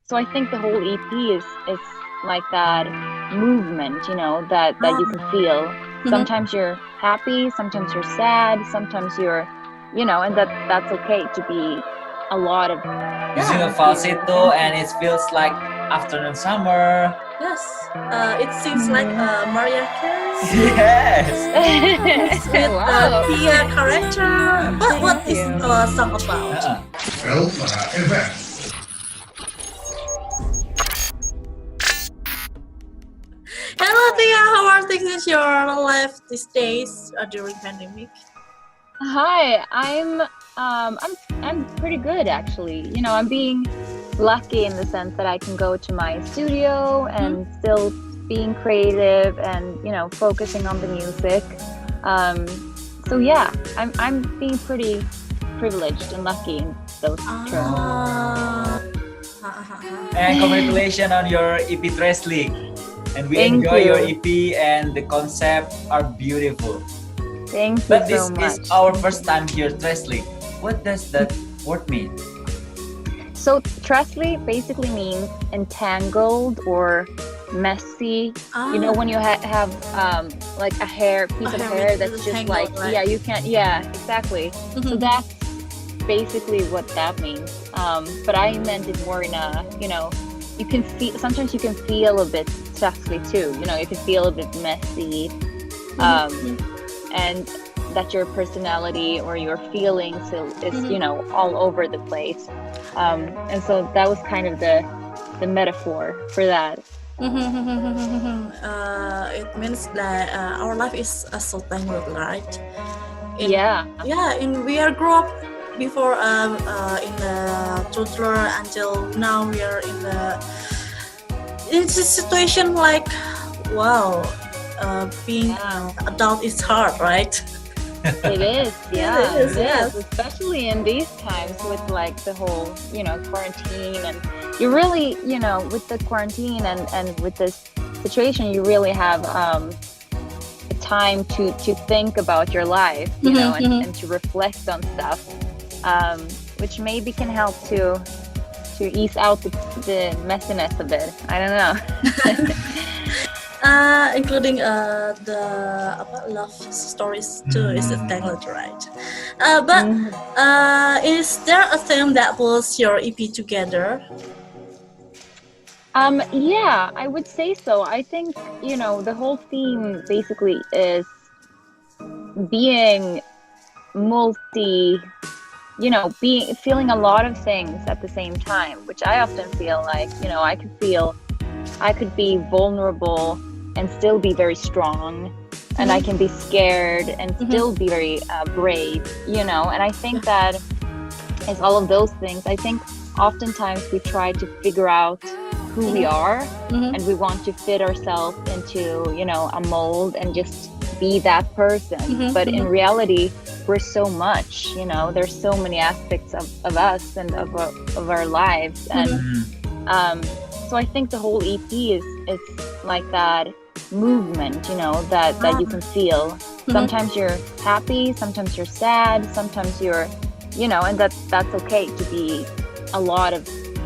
So I think the whole EP is like that movement, that you can Ah. feel. Mhm. Sometimes you're happy, sometimes you're sad, sometimes and that's okay to be a lot of Using a Yeah. falsetto things. and it feels like afternoon summer. Yes. It seems like Mhm. Mariah Carey. Yes. Yes, with Wow. Tia character. But Thank what is you. the song about? Uh-uh. Alpha FM. Hello Tia, how are things in your life these days during pandemic? Hi, I'm pretty good actually. I'm being lucky in the sense that I can go to my studio Hmm? and still being creative and focusing on the music. Um, so yeah, I'm being pretty privileged and lucky in those terms. Ah. Oh. Ha, ha, ha. And congratulations on your EP Dress League. And we Thank enjoy your you. EP and the concept are beautiful. Thank you But so this is much. our Thank first you. time here Dress League. What does that word mean? So Tresly basically means entangled or messy. Ah, When you have like a piece of hair hair with that's just tangled, like, right? yeah, you can't, yeah, exactly. So Mhm. that's basically what that means. But I meant it more in you can feel, sometimes you can feel a bit Tresly too. You can feel a bit messy. Um, Mhm. and that your personality or your feelings is Mhm. all over the place, and so that was kind of the metaphor for that. It means that our life is so tangled, right? In Yeah. Yeah, we are grow up before in the toddler until now we are in a situation like wow, being Yeah, adult is hard, right? it is. Yeah, It is, it is, yes. especially in these times with like the whole quarantine, and you really with the quarantine and with this situation, you really have time to think about your life, and to reflect on stuff, which maybe can help to ease out the messiness a bit. I don't know. Including the love stories too is a tangled, right? But Mhm. is there a theme that pulls your EP together? Yeah, I would say so. I think, the whole theme basically is being multi, being feeling a lot of things at the same time, which I often feel like, I could be vulnerable and still be very strong, and I Mhm. can be scared and Mhm. still be very brave, and I think that is all of those things. I think oftentimes we try to figure out who we are, Mhm. and we want to fit ourselves into a mold and just be that person, Mhm. but in Mhm. reality we're so much. There's so many aspects of us and of our lives, and Mhm. um, so I think the whole EP is like that movement, that you Ah. can feel. Mhm. Sometimes you're happy, sometimes you're sad, sometimes you're, and that's okay to be a lot of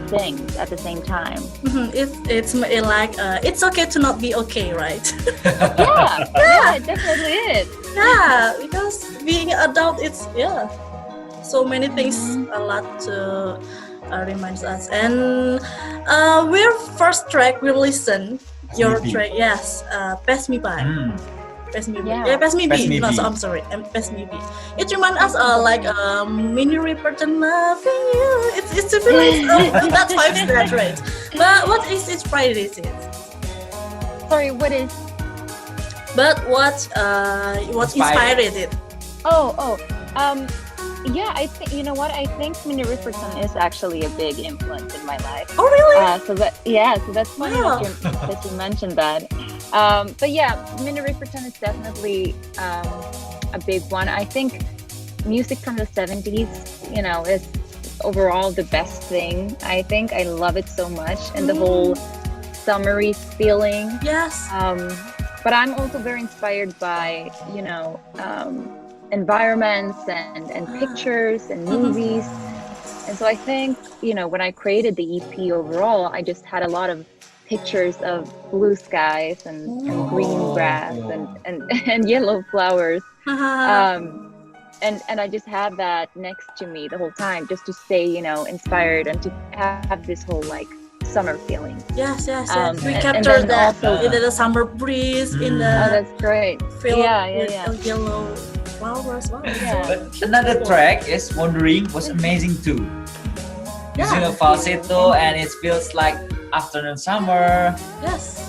things at the same time. Mhm. It's like it's okay to not be okay, right? Yeah, yeah, it definitely is. Yeah, because being adult, it's so many things, Mhm. a lot to reminds us. And where first track we listen, your Maybe. track, yes, Pass Me By. Hmm. Pass Me By. Yeah. Yeah, Pass Me Pass Be. Me No, so Be. I'm sorry, Pass Me Be. It reminds us like Mini Reperton loving you. It's a feeling of that vibes that right. But what is inspired it? Sorry, what is? But what Inspired. inspired it? Oh, yeah. I think what I think Minnie Riperton is actually a big influence in my life. Oh really? So that's funny Wow. that you mentioned that. But yeah, Minnie Riperton is definitely a big one. I think music from the 70s, is overall the best thing. I think I love it so much, and the whole summery feeling. Yes. But I'm also very inspired by, environments and pictures and movies. And so I think, when I created the EP overall, I just had a lot of pictures of blue skies and green grass and yellow flowers. And I just had that next to me the whole time, just to stay, inspired and to have this whole like summer feeling. Yes. We and captured then that also- in the summer breeze, in Oh, the that's great. field Yeah. with yellow flowers. Wow. Yeah. But another track is Wandering was amazing too. Using a Yeah. falsetto and it feels like afternoon summer. Yes.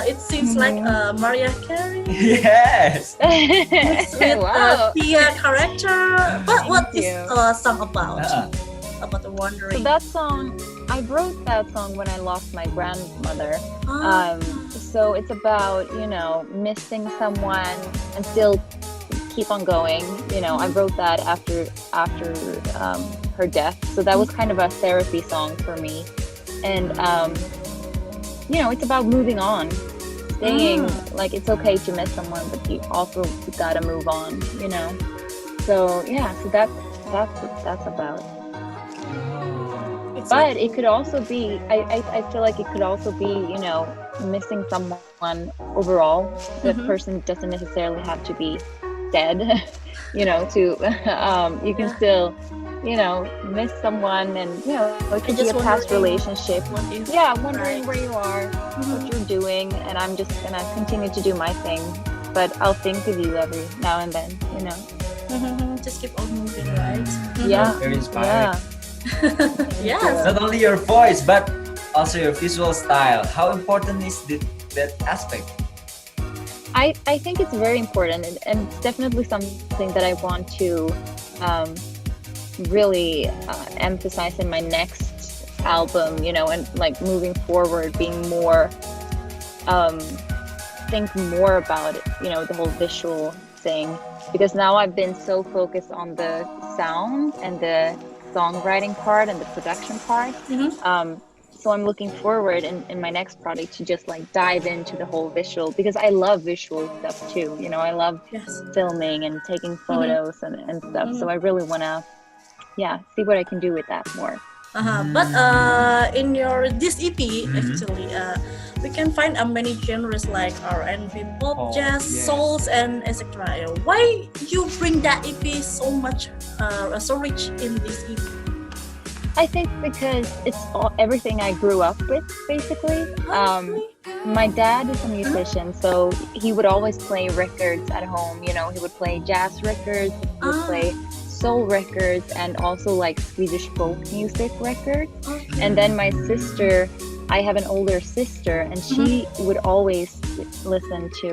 It seems like Mariah Carey Yes. with Wow. Tia character. But what Thank is you. song about? Uh-uh. About the So wandering. that song, I wrote that song when I lost my grandmother. So it's about, missing someone and still keep on going. I wrote that after her death. So that was kind of a therapy song for me. And, it's about moving on, staying, like it's okay to miss someone, but you also gotta move on, So yeah, so that's what that's about. It's But like- it could also be, I feel like it could also be, missing someone overall. The person doesn't necessarily have to be dead, you can still, miss someone and, it could be just a past wondering relationship. what if- Yeah, wondering right. where you are, what you're doing, and I'm just gonna continue to do my thing. But I'll think of you every now and then, Just keep on moving, right? Yeah. Very inspiring. Yes. Not only your voice, but also your visual style. How important is that aspect? I think it's very important, and it's definitely something that I want to really emphasize in my next album, and like moving forward, being more, think more about it, the whole visual thing, because now I've been so focused on the sound and the songwriting part and the production part. So I'm looking forward in my next project to just like dive into the whole visual, because I love visual stuff too. I love Yes. filming and taking photos and stuff. So I really want to, see what I can do with that more. But in your this EP, actually, we can find many genres like R&B, pop, jazz, yes. souls, and etc. Why you bring that EP so much, so rich in this EP? I think because it's everything I grew up with, basically. My dad is a musician, so he would always play records at home. He would play jazz records, he would play soul records, and also like Swedish folk music records. And then my sister, I have an older sister, and she would always listen to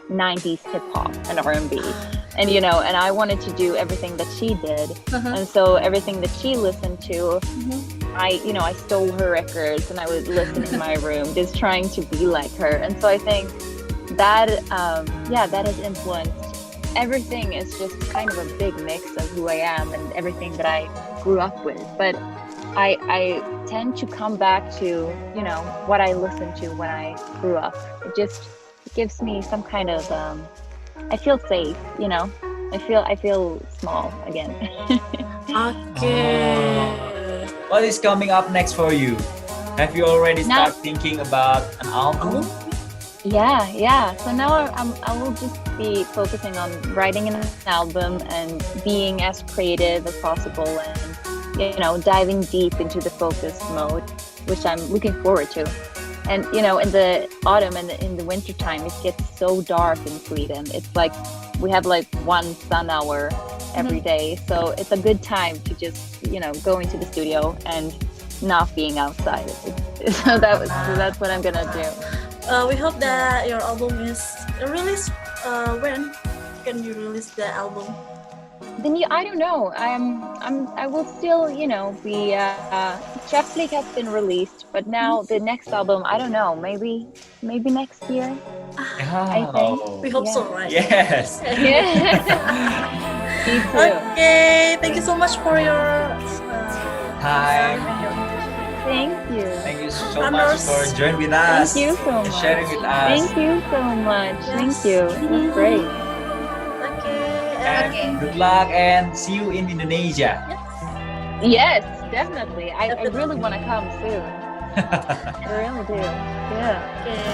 90s hip hop and R&B. And and I wanted to do everything that she did. And so everything that she listened to, I stole her records and I would listen in my room, just trying to be like her. And so I think that that has influenced everything. Is just kind of a big mix of who I am and everything that I grew up with. But I tend to come back to what I listened to when I grew up. It just gives me some kind of I feel safe, I feel small again. Okay. What is coming up next for you? Have you already Now- started thinking about an album? Yeah. So now I will just be focusing on writing an album and being as creative as possible, and diving deep into the focused mode, which I'm looking forward to. And in the autumn and in the winter time, it gets so dark in Sweden. It's like we have like 1 sun hour every day, so it's a good time to just go into the studio and not being outside. So that's what I'm gonna do. We hope that your album is released. When can you release the album? Then I don't know. I will still be. Chef's League has been released, but now the next album, I don't know. Maybe next year. I think. We hope so, right? Yes. Me too. Okay, thank you so much for your Time. Thank you. Thank you so much Honors. for joining with us. Thank you so and much. sharing with us. Thank you so much. Thank Yes. you. That's great. Okay. And good luck and see you in Indonesia. Yes, definitely. I really want to come soon. I really do. Yeah. Okay.